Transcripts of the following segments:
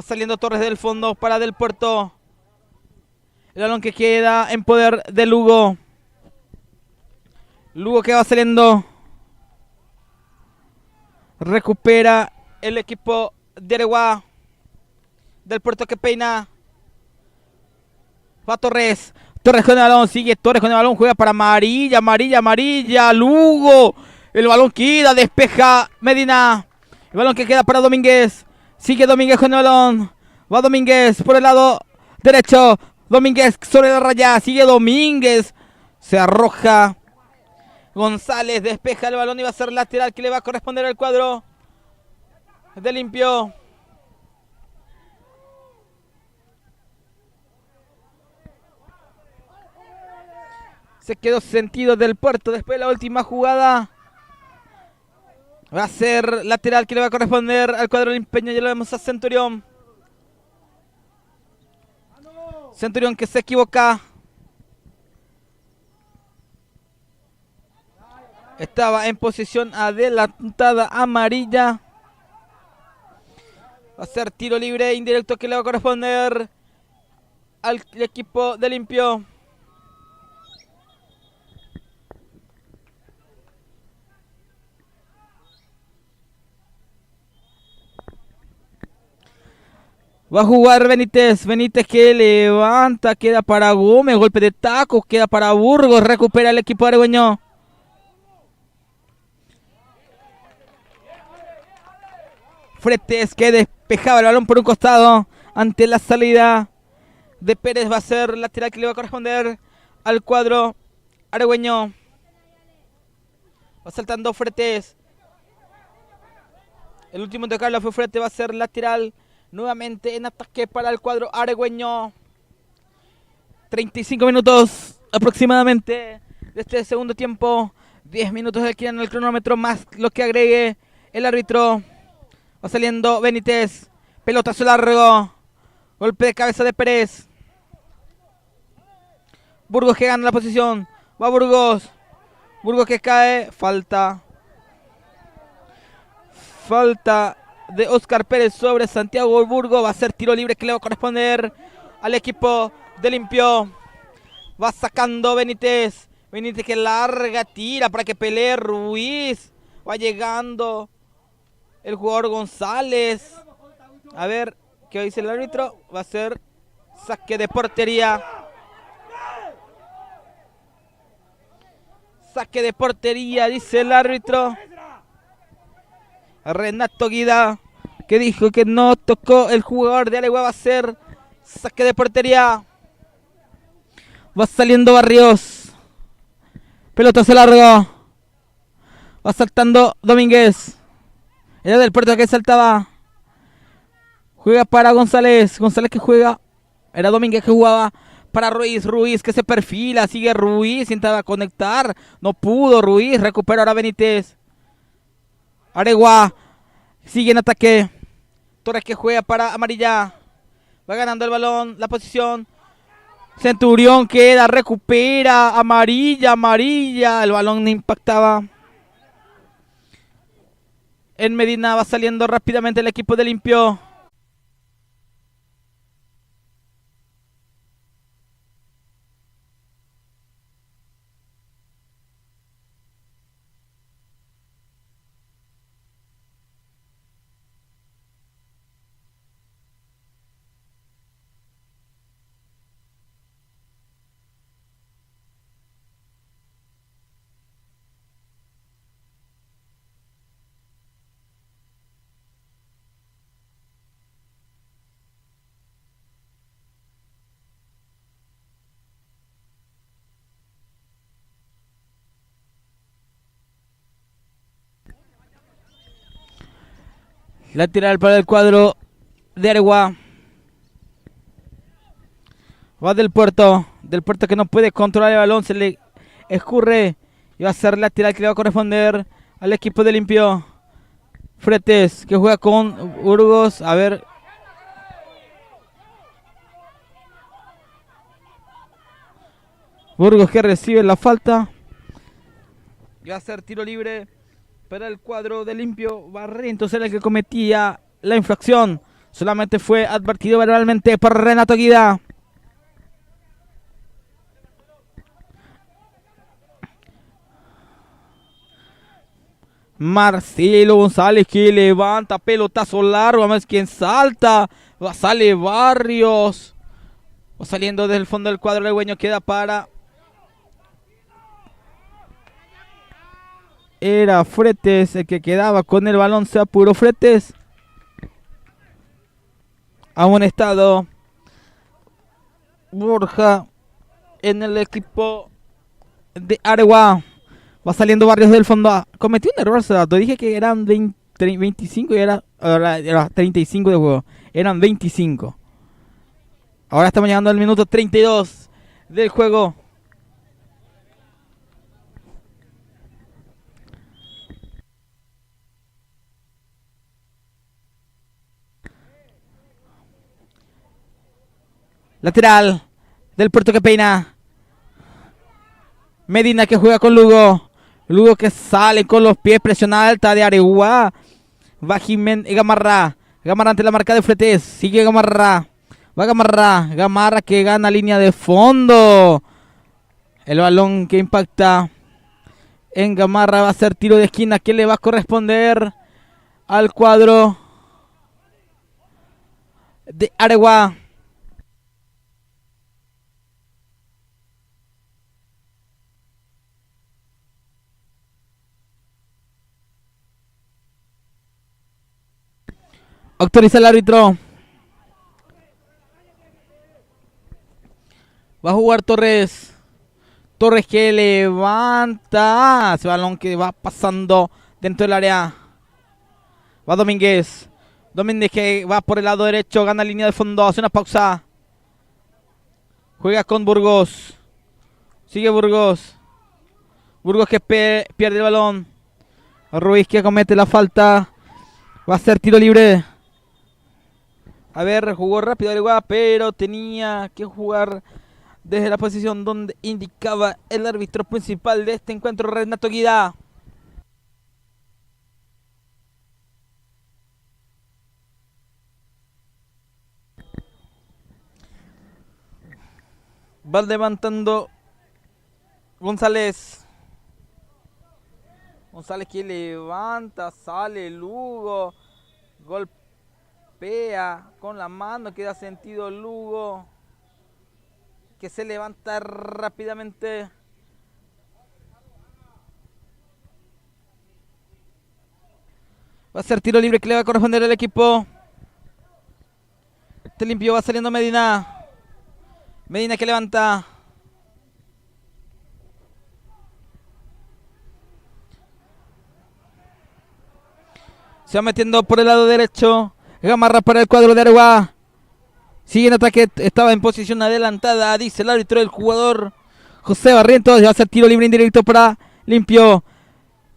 Va saliendo Torres del fondo para Del Puerto. El balón que queda en poder de Lugo. Lugo que va saliendo. Recupera el equipo de Areguá. Del Puerto que peina. Va Torres. Torres con el balón. Sigue Torres con el balón. Juega para amarilla, amarilla, amarilla. Lugo. El balón queda. Despeja Medina. El balón que queda para Domínguez. Sigue Domínguez con el balón. Va Domínguez por el lado derecho. Domínguez sobre la raya. Sigue Domínguez. Se arroja. González despeja el balón y va a ser lateral que le va a corresponder al cuadro de Limpio. Se quedó sentido Del Puerto después de la última jugada. Va a ser lateral que le va a corresponder al cuadro limpeño. Ya lo vemos a Centurión. Centurión que se equivoca. Estaba en posición adelantada amarilla. Va a ser tiro libre indirecto que le va a corresponder al equipo de Limpio. Va a jugar Benítez. Benítez que levanta. Queda para Gómez. Golpe de taco. Queda para Burgos. Recupera el equipo argüeño. Fretes que despejaba el balón por un costado. Ante la salida de Pérez va a ser lateral que le va a corresponder al cuadro argüeño. Va saltando Fretes. El último de Carlos fue Fretes. Va a ser lateral. Nuevamente en ataque para el cuadro argüeño. 35 minutos aproximadamente de este segundo tiempo. 10 minutos de aquí en el cronómetro más lo que agregue el árbitro. Va saliendo Benítez. Pelotazo largo. Golpe de cabeza de Pérez. Burgos que gana la posición. Va Burgos. Burgos que cae. Falta. Falta de Oscar Pérez sobre Santiago Burgos. Va a ser tiro libre que le va a corresponder al equipo de Limpio. Va sacando Benítez. Benítez que larga, tira para que pelee Ruiz. Va llegando el jugador González. A ver qué dice el árbitro. Va a ser saque de portería. Saque de portería, dice el árbitro. Renato Guida, que dijo que no tocó el jugador de Areguá. Va a ser saque de portería. Va saliendo Barrios. Pelotazo largo. Va saltando Domínguez. Era Del Puerto que saltaba. Juega para González. González que juega. Era Domínguez que jugaba para Ruiz. Ruiz que se perfila. Sigue Ruiz. Intentaba conectar. No pudo Ruiz. Recupera ahora Benítez. Areguá sigue en ataque. Torres que juega para amarilla. Va ganando el balón. La posición. Centurión queda. Recupera. Amarilla. Amarilla. El balón no impactaba. En Medina va saliendo rápidamente el equipo de Limpio. Lateral para el cuadro de Areguá. Va Del Puerto. Del Puerto que no puede controlar el balón. Se le escurre. Y va a ser lateral que le va a corresponder al equipo de Limpio. Fretes que juega con Burgos. A ver. Burgos que recibe la falta. Y va a ser tiro libre para el cuadro de Limpio. Barrientos era el que cometía la infracción Solamente fue advertido verbalmente por Renato Guida. Marcelo González que levanta, pelotazo largo, más quien salta, sale Barrios, va saliendo del fondo del cuadro legüeño, queda para... Era Fretes el que quedaba con el balón, se apuró Fretes. Amonestado Borja en el equipo de Areguá. Va saliendo Barrios del fondo. Cometió un error, Sato. Dije que eran 25 y era 35 de juego. Eran 25. Ahora estamos llegando al minuto 32 del juego. Lateral del Puerto que peina. Medina que juega con Lugo. Lugo que sale con los pies, presión alta de Areguá. Va Jiménez, Gamarra. Gamarra ante la marca de Fretes. Sigue Gamarra. Va Gamarra. Gamarra que gana línea de fondo. El balón que impacta en Gamarra va a ser tiro de esquina que le va a corresponder al cuadro de Areguá. Autoriza el árbitro. Va a jugar Torres. Torres que levanta. Ese balón que va pasando dentro del área. Va Domínguez. Domínguez que va por el lado derecho. Gana línea de fondo. Hace una pausa. Juega con Burgos. Sigue Burgos. Burgos que pierde el balón. Ruiz que comete la falta. Va a ser tiro libre. A ver, jugó rápido Areguá, pero tenía que jugar desde la posición donde indicaba el árbitro principal de este encuentro, Renato Guida. Va levantando González. González que levanta, sale Lugo. Golpea con la mano, que da sentido Lugo. Que se levanta rápidamente. Va a ser tiro libre que le va a corresponder al equipo. Te limpio, va saliendo Medina. Medina que levanta. Se va metiendo por el lado derecho. Gamarra para el cuadro de Areguá. Sigue en ataque. Estaba en posición adelantada. Dice el árbitro del jugador José Barrientos. Va a ser tiro libre indirecto para Limpio.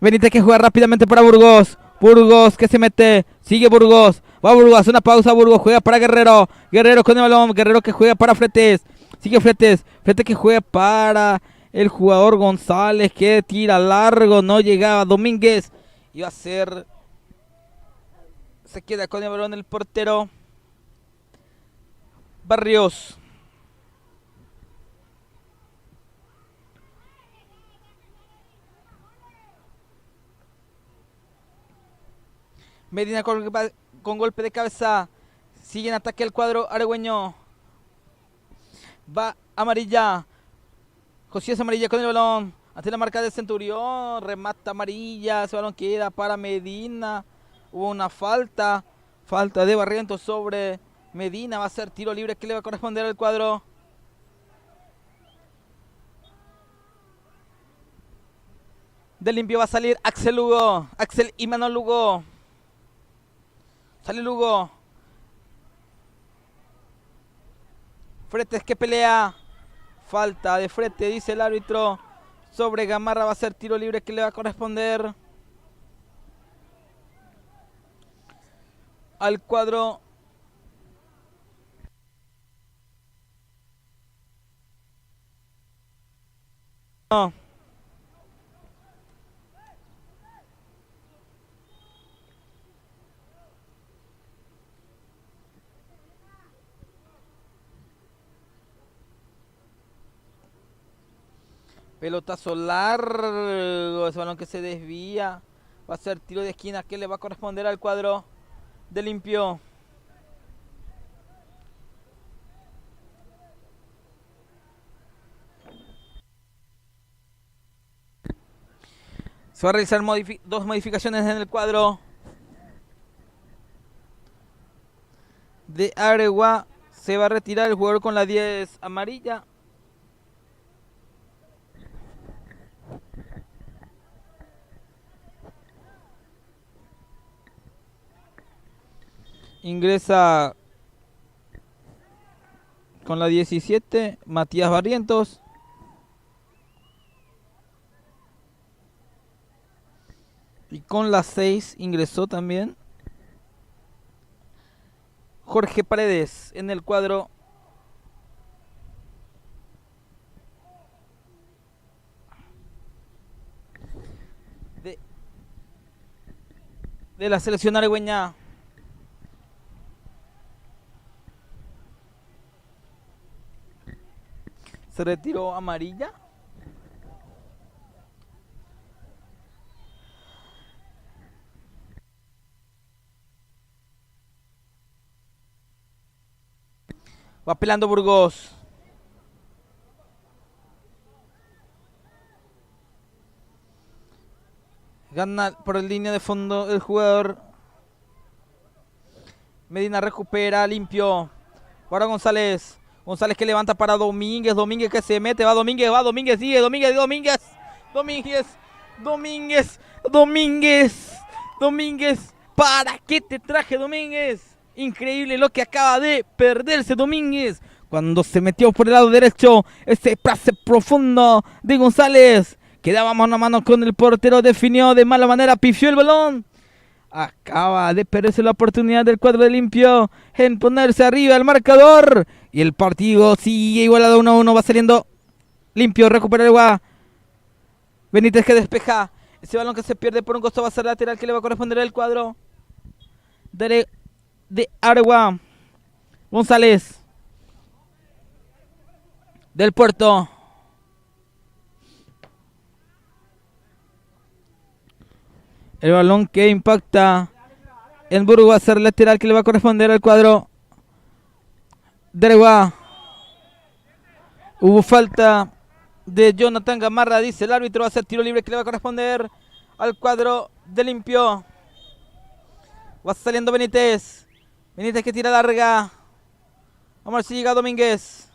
Benítez que juega rápidamente para Burgos. Burgos que se mete. Sigue Burgos. Va Burgos. Hace una pausa. Burgos juega para Guerrero. Guerrero con el balón. Guerrero que juega para Fretes. Sigue Fretes. Fretes que juega para el jugador González. Que tira largo. No llegaba Domínguez. Y va a ser... Se queda con el balón el portero Barrios. Medina con golpe de cabeza. Sigue en ataque el cuadro aregüeño. Va Amarilla. Josías Amarilla con el balón. Ante la marca de Centurión. Remata Amarilla. Ese balón queda para Medina. Hubo una falta. Falta de Barrientos sobre Medina. Va a ser tiro libre que le va a corresponder al cuadro. De limpio va a salir Axel Lugo. Axel y Manuel Lugo. Sale Lugo. Fretes que pelea. Falta de Fretes, dice el árbitro. Sobre Gamarra va a ser tiro libre que le va a corresponder al cuadro no. Pelotazo largo. Ese balón que se desvía. Va a ser tiro de esquina que le va a corresponder al cuadro de Limpio. Se va a realizar dos modificaciones en el cuadro de Areguá. Se va a retirar el jugador con la 10 amarilla. Ingresa con la 17 Matías Barrientos. Y con la 6 ingresó también Jorge Paredes en el cuadro de la selección aregüeña. Se retiró amarilla. Va pelando Burgos. Gana por el línea de fondo el jugador. Medina recupera, limpio. Ahora González. González que levanta para Domínguez. Domínguez que se mete. Va Domínguez, sigue. Domínguez. ¿Para qué te traje, Domínguez? Increíble lo que acaba de perderse Domínguez. Cuando se metió por el lado derecho. Ese pase profundo de González. Quedaba mano a mano con el portero. Definió de mala manera. Pifió el balón. Acaba de perderse la oportunidad del cuadro de Limpio en ponerse arriba el marcador. Y el partido sigue igualado 1-1. Va saliendo Limpio. Recupera el Areguá. Benítez que despeja. Ese balón que se pierde por un costado va a ser lateral que le va a corresponder al cuadro de Areguá. González. Del Puerto. El balón que impacta en Burgos va a ser lateral que le va a corresponder al cuadro de Areguá. Hubo falta de Jonathan Gamarra, dice el árbitro. Va a ser tiro libre que le va a corresponder al cuadro de Limpio. Va saliendo Benítez. Benítez que tira larga. Vamos a ver si llega Domínguez.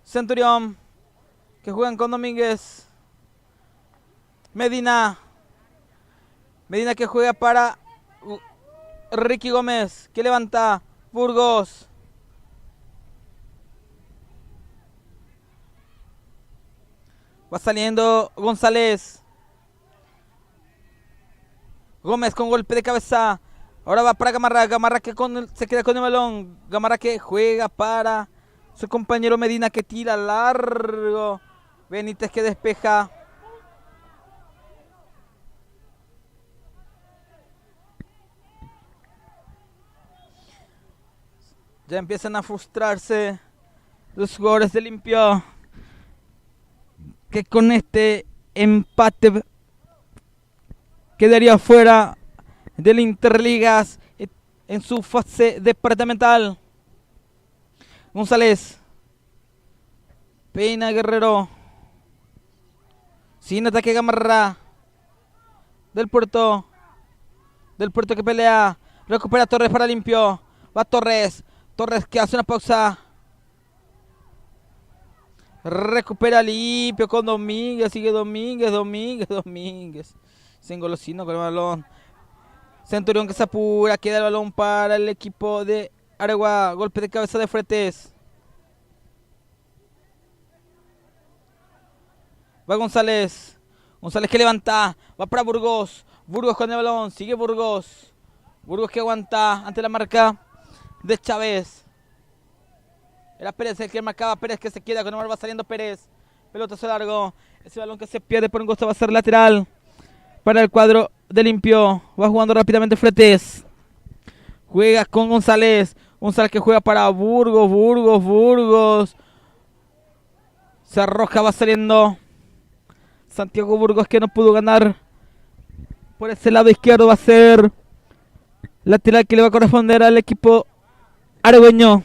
Centurión que juegan con Domínguez. Medina que juega para Ricky Gómez, que levanta Burgos. Va saliendo González. Gómez con golpe de cabeza. Ahora va para Gamarra. Gamarra que se queda con el balón. Gamarra que juega para su compañero Medina que tira largo. Benítez que despeja. Ya empiezan a frustrarse los jugadores de Limpio, que con este empate quedaría fuera del Interligas en su fase departamental. González. Peina Guerrero. Sin ataque Gamarra. Del Puerto que pelea. Recupera Torres para Limpio. Va Torres que hace una pausa. Recupera Limpio con Domínguez. Sigue Domínguez. Se engolosina con el balón. Centurión que se apura. Queda el balón para el equipo de Areguá. Golpe de cabeza de Fretes. Va González. González que levanta. Va para Burgos. Burgos con el balón. Sigue Burgos. Burgos que aguanta ante la marca de Chávez. Era Pérez el que marcaba. Pérez que se queda con el balón. Va saliendo Pérez. Pelotazo largo. Ese balón que se pierde por un costado va a ser lateral para el cuadro de Limpio. Va jugando rápidamente Fretes. Juega con González. González que juega para Burgos. Se arroja, va saliendo Santiago Burgos, que no pudo ganar. Por ese lado izquierdo va a ser lateral que le va a corresponder al equipo argüeño.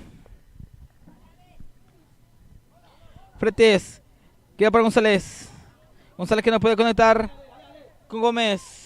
Fretes, queda para González. González que no puede conectar con Gómez.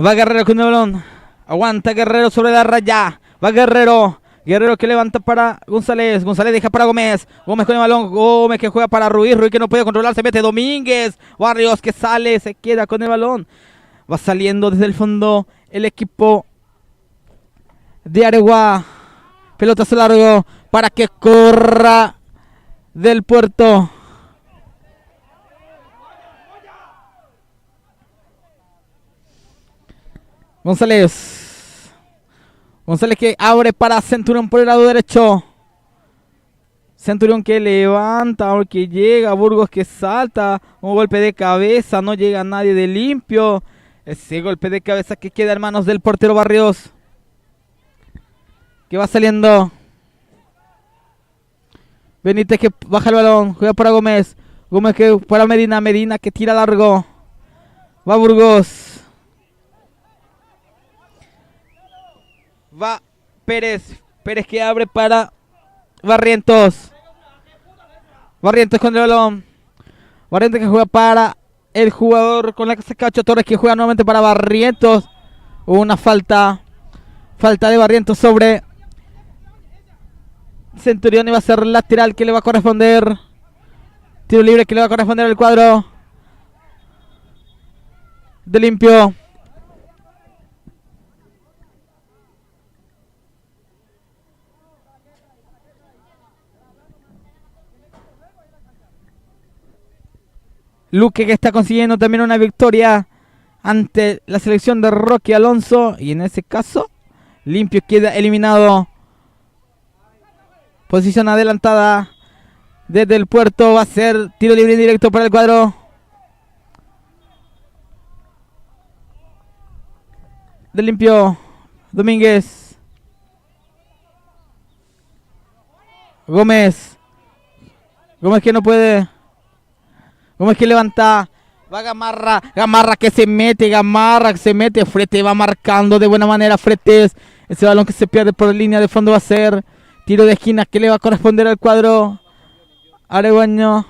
Va Guerrero con el balón. Aguanta Guerrero sobre la raya. Va Guerrero. Guerrero que levanta para González. González deja para Gómez. Gómez con el balón. Gómez que juega para Ruiz. Ruiz que no puede controlar. Se mete Domínguez. Barrios que sale. Se queda con el balón. Va saliendo desde el fondo el equipo de Areguá. Pelotazo largo para que corra Del Puerto. González. González que abre para Centurión por el lado derecho. Centurión que levanta, que llega. Burgos que salta. Un golpe de cabeza. No llega nadie de limpio. Ese golpe de cabeza que queda en manos del portero Barrios. Que va saliendo. Benítez que baja el balón. Juega para Gómez. Gómez que para Medina. Medina que tira largo. Va Burgos. Va Pérez. Pérez que abre para Barrientos. Barrientos con el balón. Barrientos que juega para el jugador con la que saca Ocho Torres, que juega nuevamente para Barrientos. Hubo una falta. Falta de Barrientos sobre Centurión. Y va a ser lateral que le va a corresponder. Tiro libre que le va a corresponder al cuadro de limpio. Luque que está consiguiendo también una victoria ante la selección de Roque Alonso. Y en ese caso, limpio queda eliminado. Posición adelantada desde el puerto. Va a ser tiro libre directo para el cuadro de limpio. Domínguez. Gómez. Gómez que no puede. Gómez que levanta. Va Gamarra. Gamarra que se mete. Gamarra que se mete. Fretes va marcando de buena manera. Fretes. Ese balón que se pierde por línea de fondo va a ser tiro de esquina que le va a corresponder al cuadro aregueño.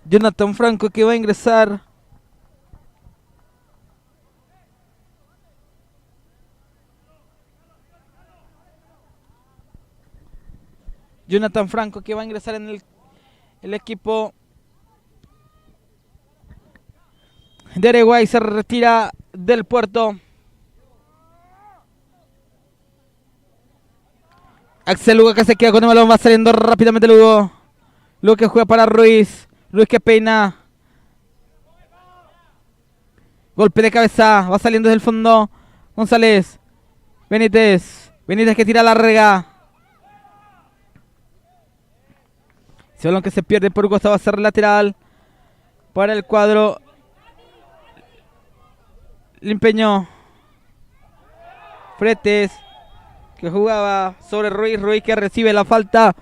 Jonathan Franco que va a ingresar. Jonathan Franco que va a ingresar en el equipo de Areguá. Se retira del puerto. Axel Lugo que se queda con el balón. Va saliendo rápidamente Lugo. Lugo que juega para Ruiz. Ruiz que peina. Golpe de cabeza. Va saliendo desde el fondo González. Benítez. Benítez que tira larga. Ese balón que se pierde por Costa va a ser lateral para el cuadro limpeño. Fretes que jugaba sobre Ruiz. Ruiz que recibe la falta.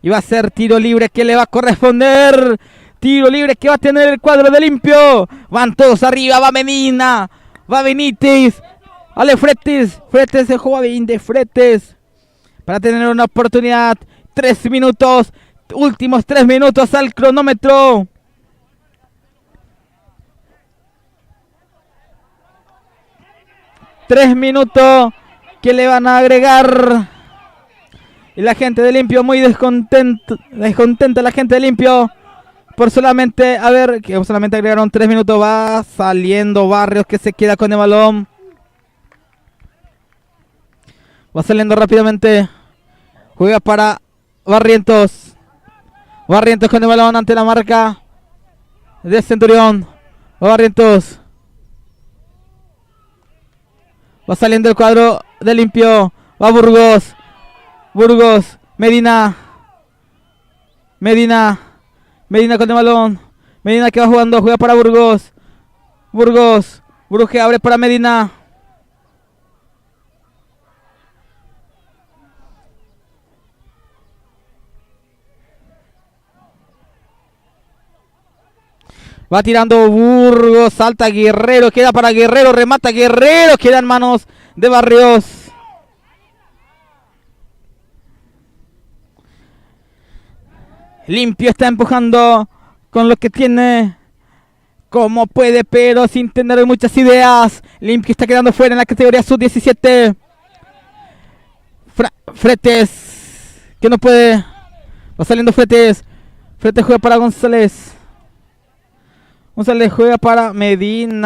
Y va a ser tiro libre que le va a corresponder. Tiro libre que va a tener el cuadro de limpio. Van todos arriba. Va Medina. Va Benítez. Vale Fretes. Fretes se juega bien de Fretes. Para tener una oportunidad. 3 minutos. Últimos 3 minutos al cronómetro. 3 minutos que le van a agregar. Y la gente de Limpio muy descontenta la gente de Limpio por solamente, a ver, que solamente agregaron 3 minutos. Va saliendo Barrios, que se queda con el balón. Va saliendo rápidamente. Juega para Barrientos. Barrientos con el balón ante la marca de Centurión. Barrientos. Va saliendo el cuadro de Limpio. Va Burgos. Burgos. Medina con el balón. Medina que va jugando. Juega para Burgos. Burgos que abre para Medina. Va tirando Burgos, salta Guerrero, queda para Guerrero, remata Guerrero, queda en manos de Barrios. Limpio está empujando con lo que tiene, como puede, pero sin tener muchas ideas. Limpio está quedando fuera en la categoría sub-17. Fretes, que no puede. Va saliendo Fretes. Fretes juega para González. González juega para Medina.